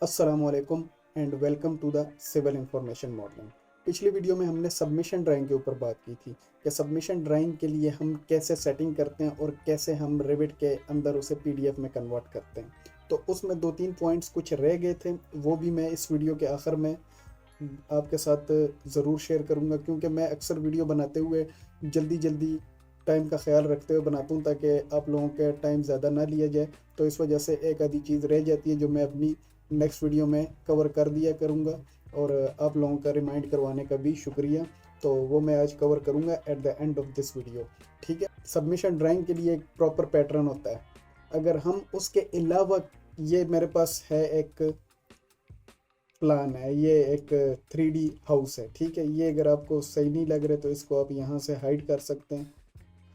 अस्सलामुअलैकुम and welcome to the civil information modelling. पिछली वीडियो में हमने सबमिशन ड्राइंग के ऊपर बात की थी कि सबमिशन ड्राइंग के लिए हम कैसे सेटिंग करते हैं और कैसे हम रिविट के अंदर उसे पीडीएफ में कन्वर्ट करते हैं। तो उसमें दो तीन पॉइंट्स कुछ रह गए थे, वो भी मैं इस वीडियो के आखिर में आपके साथ ज़रूर शेयर करूँगा, क्योंकि मैं अक्सर वीडियो बनाते हुए जल्दी जल्दी टाइम का ख्याल रखते हुए बनाता हूँ ताकि आप लोगों के टाइम ज़्यादा ना लिया जाए। तो इस वजह से एक आधी चीज़ रह जाती है जो मैं अपनी नेक्स्ट वीडियो में कवर कर दिया करूँगा, और आप लोगों का रिमाइंड करवाने का भी शुक्रिया। तो वो मैं आज कवर करूँगा at the end of this video. ठीक है, सबमिशन ड्राइंग के लिए एक प्रॉपर पैटर्न होता है। अगर हम उसके अलावा, ये मेरे पास है एक प्लान है, ये एक 3D हाउस है। ठीक है, ये अगर आपको सही नहीं लग रहा तो इसको आप यहाँ से हाइड कर सकते हैं,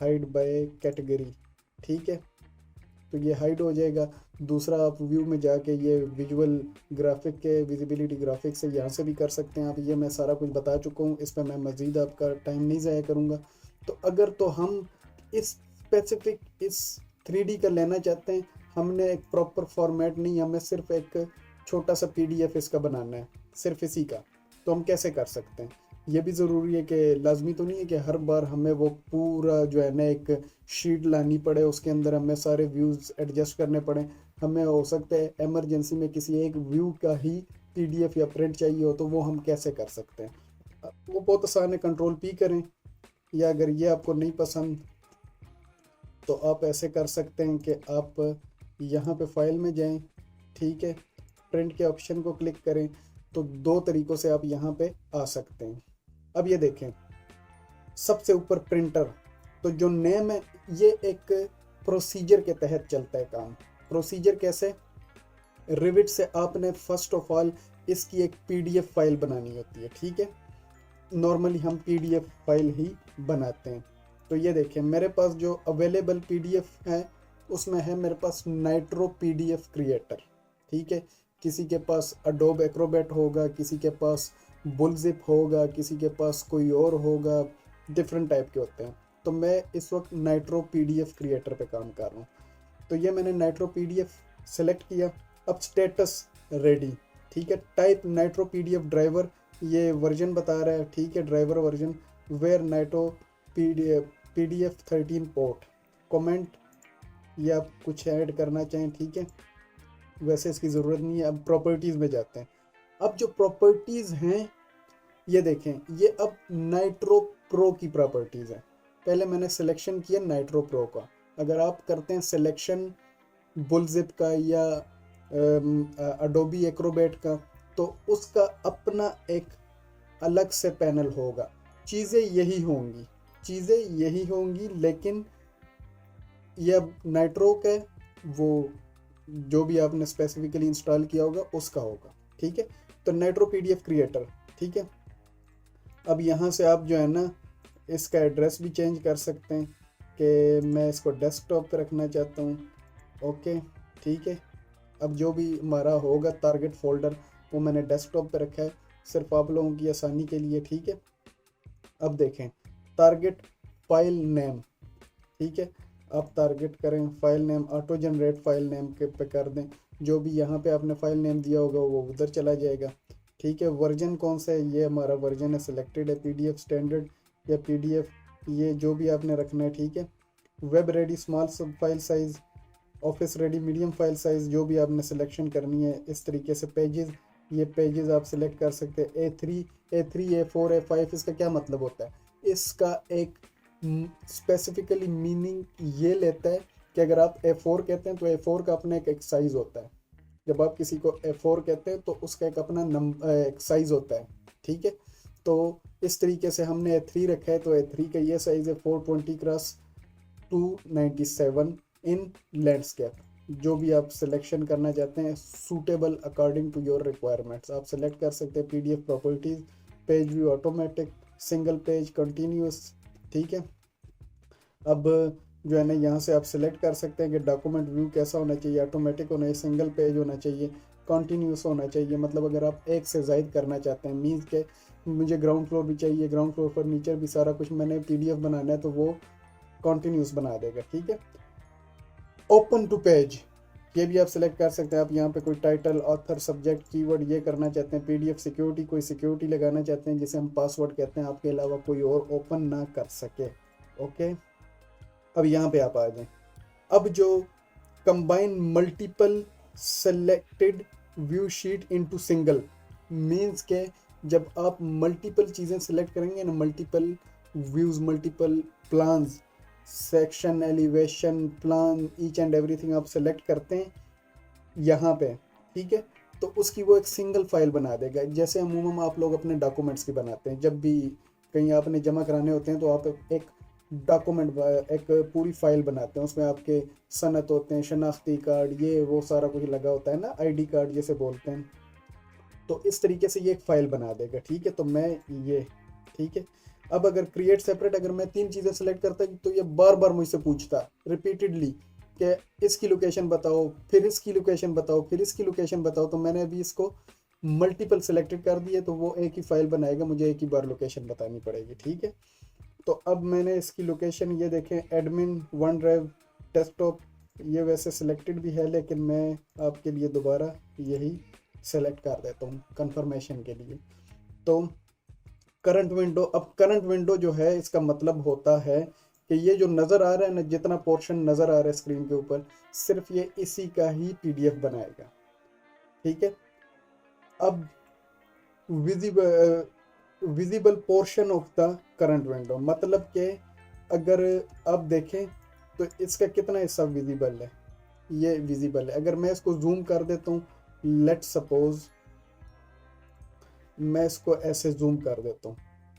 हाइड बाय कैटेगरी। ठीक है, तो ये हाइड हो जाएगा। दूसरा, आप व्यू में जाके ये विजुअल ग्राफिक के विजिबिलिटी ग्राफिक से यहाँ से भी कर सकते हैं आप। ये मैं सारा कुछ बता चुका हूँ, इस पर मैं मज़ीद आपका टाइम नहीं ज़ाया करूँगा। तो अगर तो हम इस स्पेसिफिक इस 3D का लेना चाहते हैं, हमने एक प्रॉपर फॉर्मेट नहीं, हमें सिर्फ एक छोटा सा PDF इसका बनाना है, सिर्फ इसी का। तो हम कैसे कर सकते हैं? ये भी ज़रूरी है कि लाजमी तो नहीं है कि हर बार हमें वो पूरा जो है ना एक शीट लानी पड़े, उसके अंदर हमें सारे व्यूज़ एडजस्ट करने पड़े। हमें हो सकता है इमरजेंसी में किसी एक व्यू का ही PDF या प्रिंट चाहिए हो, तो वो हम कैसे कर सकते हैं? वो बहुत आसान है, Ctrl+P करें। या अगर ये आपको नहीं पसंद तो आप ऐसे कर सकते हैं कि आप यहाँ पे फाइल में जाएं। ठीक है, प्रिंट के ऑप्शन को क्लिक करें। तो दो तरीक़ों से आप यहाँ पे आ सकते हैं। अब ये देखें, सबसे ऊपर प्रिंटर, तो जो नेम है ये एक प्रोसीजर के तहत चलता है काम। प्रोसीजर कैसे? रिविट से आपने फर्स्ट ऑफ ऑल इसकी एक PDF फाइल बनानी होती है। ठीक है, नॉर्मली हम PDF फाइल ही बनाते हैं। तो ये देखें, मेरे पास जो अवेलेबल PDF है उसमें है मेरे पास नाइट्रो PDF क्रिएटर। ठीक है, किसी के पास अडोब एक्रोबैट होगा, किसी के पास बुलजिप होगा, किसी के पास कोई और होगा, डिफरेंट टाइप के होते हैं। तो मैं इस वक्त नाइट्रो PDF क्रिएटर पे काम कर रहा हूँ। तो ये मैंने नाइट्रो PDF सेलेक्ट किया। अब स्टेटस रेडी। ठीक है, टाइप नाइट्रो PDF ड्राइवर, ये वर्जन बता रहा है। ठीक है, driver version where Nitro PDF 13 port comment, ये आप कुछ ऐड करना चाहें। ठीक है, वैसे इसकी ज़रूरत नहीं है। अब प्रॉपर्टीज़ में जाते हैं। अब जो प्रॉपर्टीज़ हैं ये देखें, ये अब नाइट्रो प्रो की प्रॉपर्टीज़ है। पहले मैंने सिलेक्शन किया नाइट्रो प्रो का। अगर आप करते हैं सिलेक्शन बुलजिप का या अडोबी एक्रोबैट का, तो उसका अपना एक अलग से पैनल होगा। चीज़ें यही होंगी, लेकिन ये अब नाइट्रो के वो जो भी आपने स्पेसिफिकली इंस्टॉल किया होगा उसका होगा। ठीक है, तो नाइट्रो PDF क्रिएटर। ठीक है, अब यहाँ से आप जो है ना इसका एड्रेस भी चेंज कर सकते हैं कि मैं इसको डेस्कटॉप पे रखना चाहता हूँ। ओके, ठीक है, अब जो भी हमारा होगा टारगेट फोल्डर वो मैंने डेस्कटॉप पे रखा है, सिर्फ आप लोगों की आसानी के लिए। ठीक है, अब देखें टारगेट फाइल नेम। ठीक है, आप टारगेट करें file name, auto generate file name के पे कर दें। जो भी यहाँ पे आपने फाइल नेम दिया होगा वो उधर चला जाएगा। ठीक है, वर्जन कौन सा है? ये हमारा वर्जन है, सिलेक्टेड है, PDF स्टैंडर्ड या PDF, ये जो भी आपने रखना है। ठीक है, web ready small file size, office ready medium file size, जो भी आपने सिलेक्शन करनी है। इस तरीके से पेजेस, ये पेजेस आप सिलेक्ट कर सकते हैं। A3 A4 A5, इसका क्या मतलब होता है? इसका एक स्पेसिफिकली मीनिंग ये लेता है कि अगर आप A4 कहते हैं तो A4 का अपना एक साइज़ होता है। जब आप किसी को A4 कहते हैं तो उसका एक अपना एक साइज़ होता है। ठीक है, तो इस तरीके से हमने A3 रखा है, तो A3 का ये साइज़ है 420x297 इन लैंडस्केप। जो भी आप सिलेक्शन करना चाहते हैं suitable according to your requirements आप सेलेक्ट कर सकते हैं। PDF properties, page view automatic, single page, continuous. ठीक है, अब जो है ना यहाँ से आप सिलेक्ट कर सकते हैं कि डॉक्यूमेंट व्यू कैसा होना चाहिए, ऑटोमेटिक होना चाहिए, सिंगल पेज होना चाहिए, कॉन्टीन्यूस होना चाहिए। मतलब अगर आप एक से ज़ायद करना चाहते हैं, मीन्स के मुझे ग्राउंड फ्लोर भी चाहिए, ग्राउंड फ्लोर फर्नीचर भी, सारा कुछ मैंने PDF बनाना है तो वो कॉन्टीन्यूस बना देगा। ठीक है, ओपन टू पेज, ये भी आप सिलेक्ट कर सकते हैं। आप यहाँ पे कोई टाइटल, ऑथर, सब्जेक्ट, कीवर्ड ये करना चाहते हैं। पीडीएफ सिक्योरिटी, कोई सिक्योरिटी लगाना चाहते हैं जिसे हम पासवर्ड कहते हैं, आपके अलावा कोई और ओपन ना कर सके। ओके, अब यहाँ पे आप आ जाएं। अब जो combine multiple selected view sheet into single means के जब आप मल्टीपल चीज़ें सेलेक्ट करेंगे ना, multiple views, multiple plans, section, elevation, plan, each and everything आप सेलेक्ट करते हैं यहाँ पे, ठीक है, तो उसकी वो एक सिंगल फाइल बना देगा। जैसे अमूमन आप लोग अपने डॉक्यूमेंट्स की बनाते हैं, जब भी कहीं आपने जमा कराने होते हैं तो आप एक डॉक्यूमेंट, एक पूरी फाइल बनाते हैं, उसमें आपके सनत होते हैं, शनाख्ती कार्ड, ये वो सारा कुछ लगा होता है ना, आईडी कार्ड जैसे बोलते हैं। तो इस तरीके से ये एक फ़ाइल बना देगा, ठीक है। तो मैं ये, ठीक है, अब अगर क्रिएट सेपरेट, अगर मैं 3 चीज़ें सेलेक्ट करता तो ये बार बार मुझसे पूछता रिपीटेडली कि इसकी लोकेशन बताओ, फिर इसकी लोकेशन बताओ, फिर इसकी लोकेशन बताओ। तो मैंने अभी इसको मल्टीपल सेलेक्टेड कर दिए, तो वो एक ही फाइल बनाएगा, मुझे एक ही बार लोकेशन बतानी पड़ेगी, ठीक है। तो अब मैंने इसकी लोकेशन ये देखें, एडमिन, वन ड्राइव, डेस्कटॉप, ये वैसे सिलेक्टेड भी है, लेकिन मैं आपके लिए दोबारा यही सेलेक्ट कर देता हूँ कंफर्मेशन के लिए। तो करंट विंडो, अब करंट विंडो जो है इसका मतलब होता है कि ये जो नज़र आ रहा है ना, जितना पोर्शन नज़र आ रहा है स्क्रीन के ऊपर, सिर्फ ये इसी का ही पीडीएफ बनाएगा, ठीक है। अब visible portion of the current window, मतलब कि अगर आप देखें तो इसका कितना हिस्सा विजिबल है, ये विजिबल है। अगर मैं इसको जूम कर देता हूँ, लेट सपोज मैं इसको ऐसे जूम कर देता हूँ,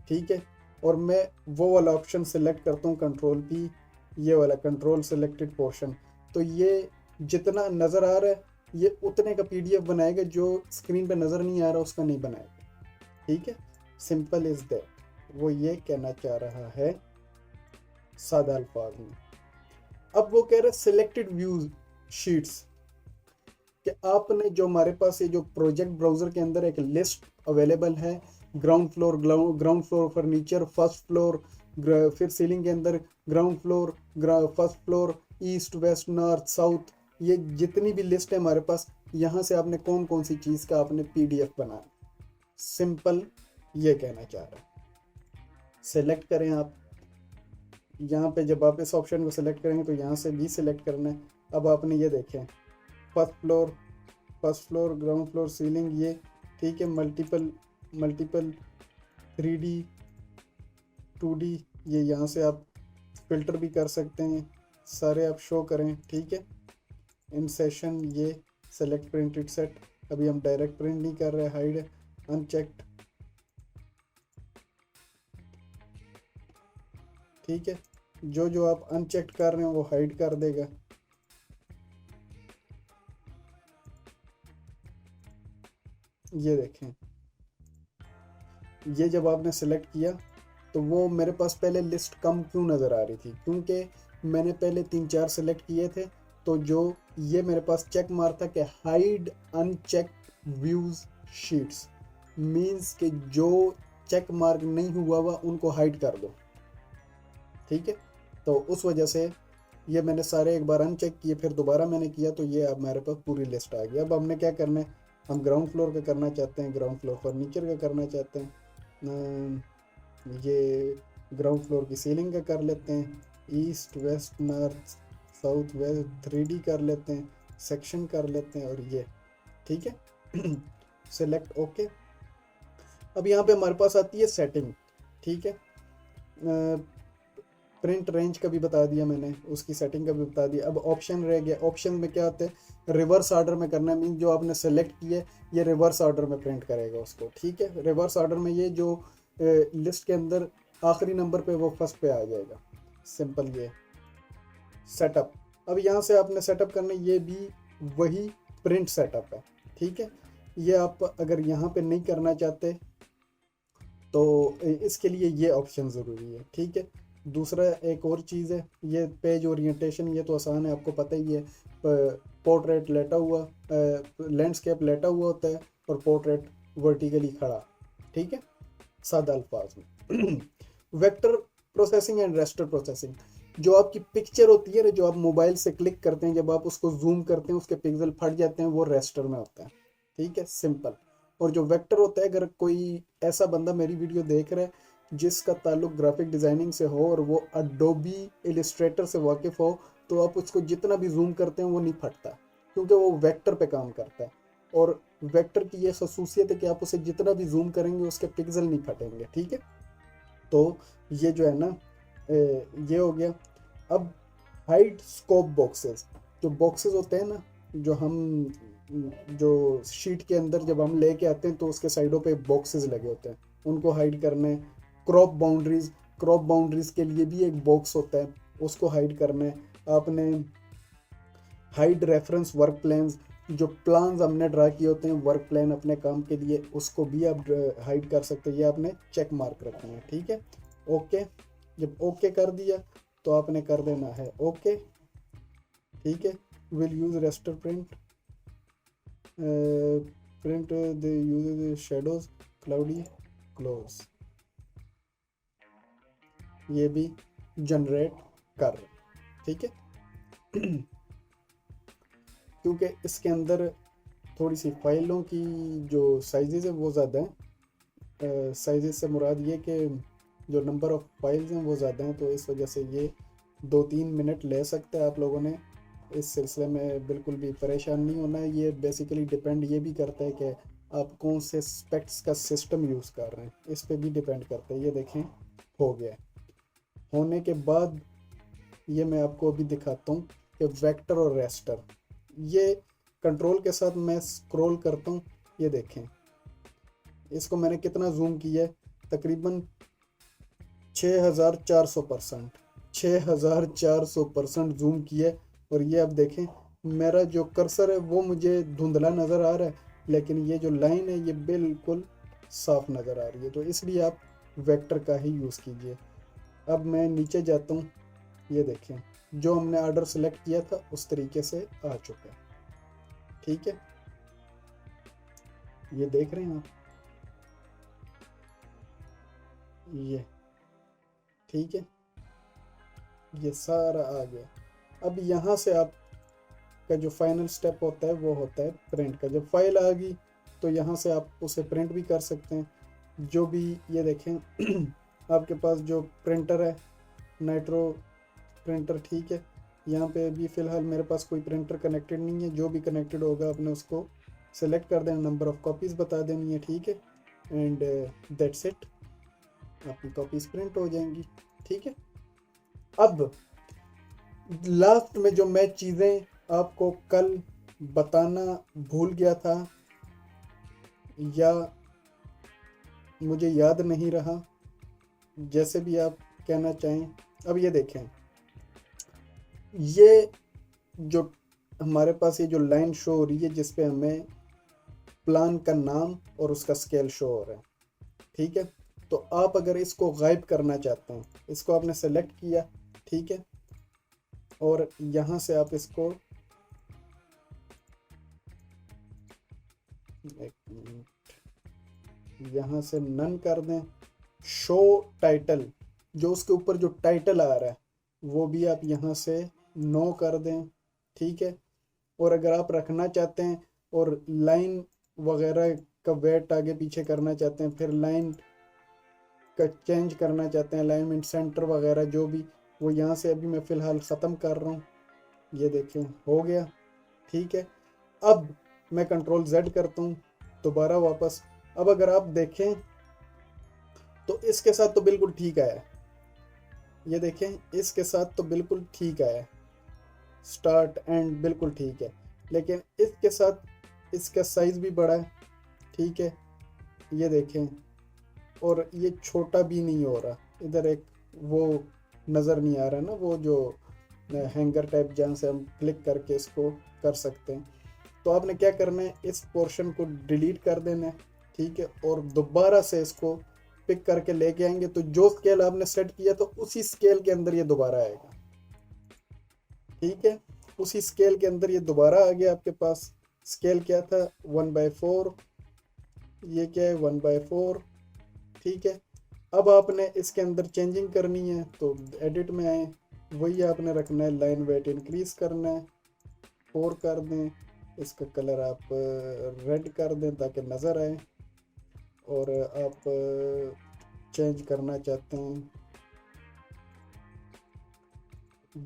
ठीक है, और मैं वो वाला ऑप्शन सेलेक्ट करता हूँ, कंट्रोल पी, ये वाला कंट्रोल सेलेक्टेड पोर्शन, तो ये जितना नज़र आ रहा है ये उतने का पीडीएफ बनाएगा, जो स्क्रीन पे नज़र नहीं आ रहा उसका नहीं बनाएगा, ठीक है। सिंपल इज दैट, वो ये कहना चाह रहा है सादा अल्फाज में। अब वो कह रहा है सिलेक्टेड व्यू शीट्स, कि आपने जो हमारे पास ये जो प्रोजेक्ट ब्राउज़र के अंदर एक लिस्ट अवेलेबल है, ground floor furniture, first floor, फिर सीलिंग के अंदर ground floor, first floor, east, west, north, south, ये जितनी भी लिस्ट है हमारे पास, यहाँ से आपने कौन कौन सी चीज़ का आपने पीडीएफ बनाना, सिंपल ये कहना चाह रहा है। सेलेक्ट करें आप यहाँ पे, जब आप इस ऑप्शन को सिलेक्ट करेंगे तो यहाँ से भी सिलेक्ट करना है। अब आपने ये देखें, first floor, ground floor, ceiling, ये ठीक है, मल्टीपल 3D 2D, ये यहाँ से आप फिल्टर भी कर सकते हैं, सारे आप शो करें, ठीक है। इन सेशन, ये सेलेक्ट प्रिंटेड सेट, अभी हम डायरेक्ट प्रिंट नहीं कर रहे, हाइड अनचेक्ड, ठीक है। जो जो आप अनचेक कर रहे हैं वो हाइड कर देगा। ये देखें, ये जब आपने सेलेक्ट किया तो वो मेरे पास पहले लिस्ट कम क्यों नज़र आ रही थी, क्योंकि मैंने पहले 3-4 सेलेक्ट किए थे, तो जो ये मेरे पास चेक मार था कि hide uncheck views sheets, means कि जो चेक मार्क नहीं हुआ हुआ उनको हाइड कर दो, ठीक है। तो उस वजह से ये मैंने सारे एक बार अनचेक किए, फिर दोबारा मैंने किया, तो ये अब मेरे पास पूरी लिस्ट आ गई। अब हमने क्या करना है, हम ग्राउंड फ्लोर का करना चाहते हैं, ग्राउंड फ्लोर फर्नीचर का करना चाहते हैं, ये ग्राउंड फ्लोर की सीलिंग का कर लेते हैं, east, west, north, south, west 3D कर लेते हैं, सेक्शन कर लेते हैं, और ये ठीक है। Select okay. अब यहाँ पे हमारे पास आती है सेटिंग, ठीक है। प्रिंट रेंज का भी बता दिया मैंने, उसकी सेटिंग का भी बता दिया। अब ऑप्शन रह गया, ऑप्शन में क्या होता है, रिवर्स ऑर्डर में करना है, मीन जो आपने सेलेक्ट किया ये रिवर्स ऑर्डर में प्रिंट करेगा उसको, ठीक है। रिवर्स ऑर्डर में ये जो लिस्ट के अंदर आखिरी नंबर पे वो फर्स्ट पे आ जाएगा, सिंपल ये सेटअप। अब यहाँ से आपने सेटअप करना, ये भी वही प्रिंट सेटअप है, ठीक है। ये आप अगर यहाँ पे नहीं करना चाहते तो इसके लिए ये ऑप्शन ज़रूरी है, ठीक है। दूसरा एक और चीज़ है, ये पेज ओरिएंटेशन, ये तो आसान है, आपको पता ही है। पोर्ट्रेट लेटा हुआ, लैंडस्केप लेटा हुआ होता है, और पोर्ट्रेट वर्टिकली खड़ा, ठीक है, सादा अल्फाज में। Vector processing and raster processing, जो आपकी पिक्चर होती है ना, जो आप मोबाइल से क्लिक करते हैं, जब आप उसको जूम करते हैं उसके पिक्सल फट जाते हैं, वो रेस्टर में होता है। ठीक है, सिंपल। और जो वेक्टर होता है, अगर कोई ऐसा बंदा मेरी वीडियो देख रहा है जिसका ताल्लुक ग्राफिक डिज़ाइनिंग से हो और वो अडोबी इलिस्ट्रेटर से वाकिफ़ हो, तो आप उसको जितना भी जूम करते हैं वो नहीं फटता, क्योंकि वो वेक्टर पे काम करता है। और वेक्टर की ये खसूसियत है कि आप उसे जितना भी जूम करेंगे उसके पिक्सल नहीं फटेंगे। ठीक है, तो ये जो है ना, ये हो गया। अब हाइड स्कोप बॉक्सेस, जो बॉक्सेस होते हैं ना, जो हम जो शीट के अंदर जब हम लेके आते हैं तो उसके साइडों पे बॉक्सेस लगे होते हैं, उनको हाइड करना है। क्रॉप बाउंड्रीज, क्रॉप बाउंड्रीज के लिए भी एक बॉक्स होता है, उसको हाइड करना है आपने। हाइड रेफरेंस वर्क प्लान्स, जो प्लान्स हमने ड्रा किए होते हैं वर्क प्लान अपने काम के लिए, उसको भी आप हाइड कर सकते हैं। ये आपने चेक मार्क रखना है। ठीक है, ओके। जब ओके कर दिया तो आपने कर देना है ओके। ठीक है, will use raster print, print the use shadows cloudy close, ये भी जनरेट कर रहे हैं। ठीक है क्योंकि इसके अंदर थोड़ी सी फाइलों की जो साइजेस है वो ज़्यादा हैं। साइजेस से मुराद ये कि जो नंबर ऑफ़ फाइल्स हैं वो ज़्यादा हैं, तो इस वजह से ये 2-3 मिनट ले सकता है। आप लोगों ने इस सिलसिले में बिल्कुल भी परेशान नहीं होना है। ये बेसिकली डिपेंड ये भी करता है कि आप कौन से स्पेक्ट्स का सिस्टम यूज़ कर रहे हैं, इस पर भी डिपेंड करता है। ये देखें, हो गया। होने के बाद ये मैं आपको अभी दिखाता हूँ कि वेक्टर और रेस्टर, ये कंट्रोल के साथ मैं स्क्रॉल करता हूँ। ये देखें, इसको मैंने कितना जूम किया है, तकरीबन 6400%, 6400% जूम किया है। और ये आप देखें, मेरा जो कर्सर है वो मुझे धुंधला नज़र आ रहा है, लेकिन ये जो लाइन है ये बिल्कुल साफ नज़र आ रही है। तो इसलिए आप वेक्टर का ही यूज़ कीजिए। अब मैं नीचे जाता हूँ, ये देखें, जो हमने ऑर्डर सेलेक्ट किया था उस तरीके से आ चुका है। ठीक है, ये देख रहे हैं आप, ये ठीक है, ये सारा आ गया। अब यहाँ से आप का जो फाइनल स्टेप होता है वो होता है प्रिंट का। जब फाइल आ गई तो यहाँ से आप उसे प्रिंट भी कर सकते हैं। जो भी, ये देखें आपके पास जो प्रिंटर है, नाइट्रो प्रिंटर, ठीक है। यहाँ पे अभी फ़िलहाल मेरे पास कोई प्रिंटर कनेक्टेड नहीं है। जो भी कनेक्टेड होगा आपने उसको सेलेक्ट कर देना, नंबर ऑफ़ कॉपीज़ बता देनी है। ठीक है, एंड दैट्स इट, आपकी कॉपीज़ प्रिंट हो जाएंगी। ठीक है, अब लास्ट में जो मैं चीज़ें आपको कल बताना भूल गया था या मुझे याद नहीं रहा, जैसे भी आप कहना चाहें। अब ये देखें, ये जो हमारे पास ये जो लाइन शो हो रही है जिस पे हमें प्लान का नाम और उसका स्केल शो हो रहा है। ठीक है, तो आप अगर इसको गायब करना चाहते हैं, इसको आपने सेलेक्ट किया, ठीक है, और यहाँ से आप इसको, एक मिनट, यहाँ से नन कर दें। शो टाइटल, जो उसके ऊपर जो टाइटल आ रहा है वो भी आप यहाँ से नो कर दें। ठीक है, और अगर आप रखना चाहते हैं और लाइन वगैरह का वेट आगे पीछे करना चाहते हैं, फिर लाइन का चेंज करना चाहते हैं, अलाइनमेंट सेंटर वगैरह जो भी, वो यहाँ से अभी मैं फ़िलहाल ख़त्म कर रहा हूँ। ये देखें, हो गया। ठीक है, अब मैं कंट्रोल Z करता हूँ दोबारा वापस। अब अगर आप देखें तो इसके साथ तो बिल्कुल ठीक आया, ये देखें, इसके साथ तो बिल्कुल ठीक आया, स्टार्ट एंड बिल्कुल ठीक है। लेकिन इसके साथ इसका साइज़ भी बड़ा है। ठीक है, ये देखें, और ये छोटा भी नहीं हो रहा। इधर एक वो नज़र नहीं आ रहा ना, वो जो हैंगर टाइप जहाँ से हम क्लिक करके इसको कर सकते हैं। तो आपने क्या करना है, इस पोर्शन को डिलीट कर देना है। ठीक है, और दोबारा से इसको पिक करके लेके आएंगे तो जो स्केल आपने सेट किया तो उसी स्केल के अंदर ये दोबारा आएगा। ठीक है, उसी स्केल के अंदर ये दोबारा आ गया। आपके पास स्केल क्या था, 1/4, ये क्या है, 1/4। ठीक है, अब आपने इसके अंदर चेंजिंग करनी है तो एडिट में आए, वही आपने रखना है, लाइन वेट इंक्रीज करना है, 4 कर दें, इसका कलर आप रेड कर दें ताकि नज़र आए, और आप चेंज करना चाहते हैं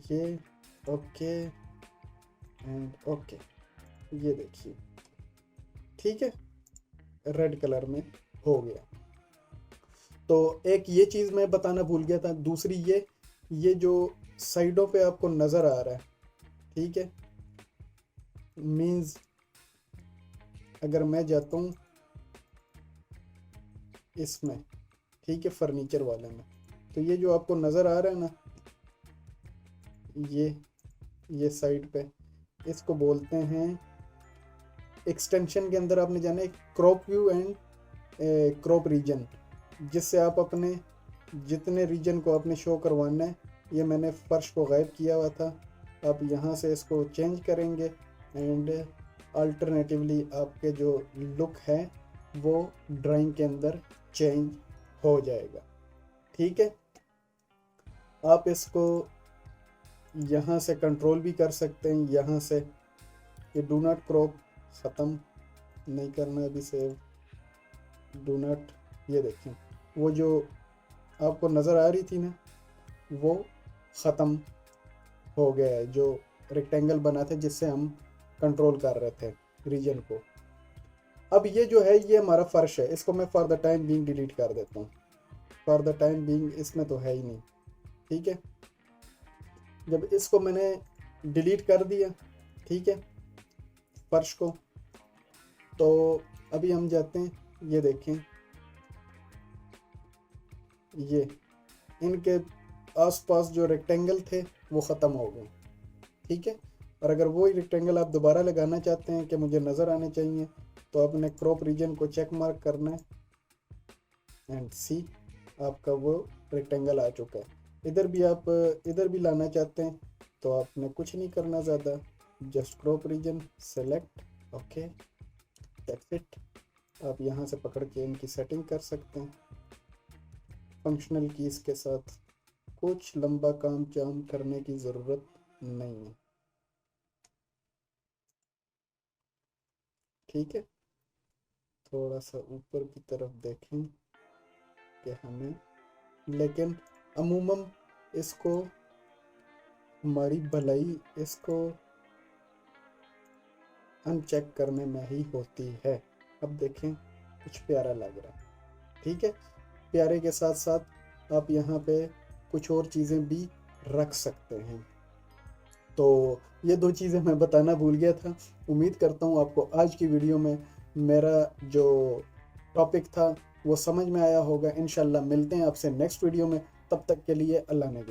ये, ओके एंड ओके, ये देखिए ठीक है, रेड कलर में हो गया। तो एक ये चीज़ मैं बताना भूल गया था, दूसरी ये जो साइडों पे आपको नज़र आ रहा है, ठीक है, मीन्स अगर मैं जाता हूँ इसमें, ठीक है, फर्नीचर वाले में, तो ये जो आपको नज़र आ रहा है ना, ये साइड पे, इसको बोलते हैं, एक्सटेंशन के अंदर आपने जाना है crop view and crop region, जिससे आप अपने जितने रीजन को आपने शो करवाना है, ये मैंने फर्श को गायब किया हुआ था, आप यहाँ से इसको चेंज करेंगे एंड अल्टरनेटिवली आपके जो लुक है वो ड्राइंग के अंदर चेंज हो जाएगा, ठीक है। आप इसको यहाँ से कंट्रोल भी कर सकते हैं, यहाँ से ये डू नॉट क्रॉप ख़त्म नहीं करना अभी, सेव डू नॉट, ये देखें वो जो आपको नज़र आ रही थी ना वो ख़त्म हो गया है, जो रेक्टेंगल बना था जिससे हम कंट्रोल कर रहे थे रीजन को। अब ये जो है ये हमारा फर्श है, इसको मैं for the time being delete कर देता हूँ, फॉर द टाइम बीइंग इसमें तो है ही नहीं, ठीक है। जब इसको मैंने डिलीट कर दिया, ठीक है, फर्श को, तो अभी हम जाते हैं, ये देखें ये इनके आसपास जो रेक्टेंगल थे वो ख़त्म हो गए, ठीक है। और अगर वही रेक्टेंगल आप दोबारा लगाना चाहते हैं कि मुझे नज़र आने चाहिए, तो आपने क्रॉप रीजन को चेक मार्क करना है एंड सी आपका वो रेक्टेंगल आ चुका है। इधर भी आप इधर भी लाना चाहते हैं तो आपने कुछ नहीं करना ज़्यादा, just crop region select, okay that's it. आप यहाँ से पकड़ के इनकी सेटिंग कर सकते हैं फंक्शनल कीज के साथ, कुछ लंबा काम जाम करने की ज़रूरत नहीं है, ठीक है। थोड़ा सा ऊपर की तरफ देखें कि हमें, लेकिन अमूमन इसको हमारी भलाई इसको अनचेक करने में ही होती है। अब देखें कुछ प्यारा लग रहा है, ठीक है। प्यारे के साथ साथ आप यहाँ पे कुछ और चीज़ें भी रख सकते हैं। तो ये 2 चीज़ें मैं बताना भूल गया था। उम्मीद करता हूँ आपको आज की वीडियो में मेरा जो टॉपिक था वो समझ में आया होगा। इंशाल्लाह मिलते हैं आपसे नेक्स्ट वीडियो में, तब तक के लिए अल्लाह ने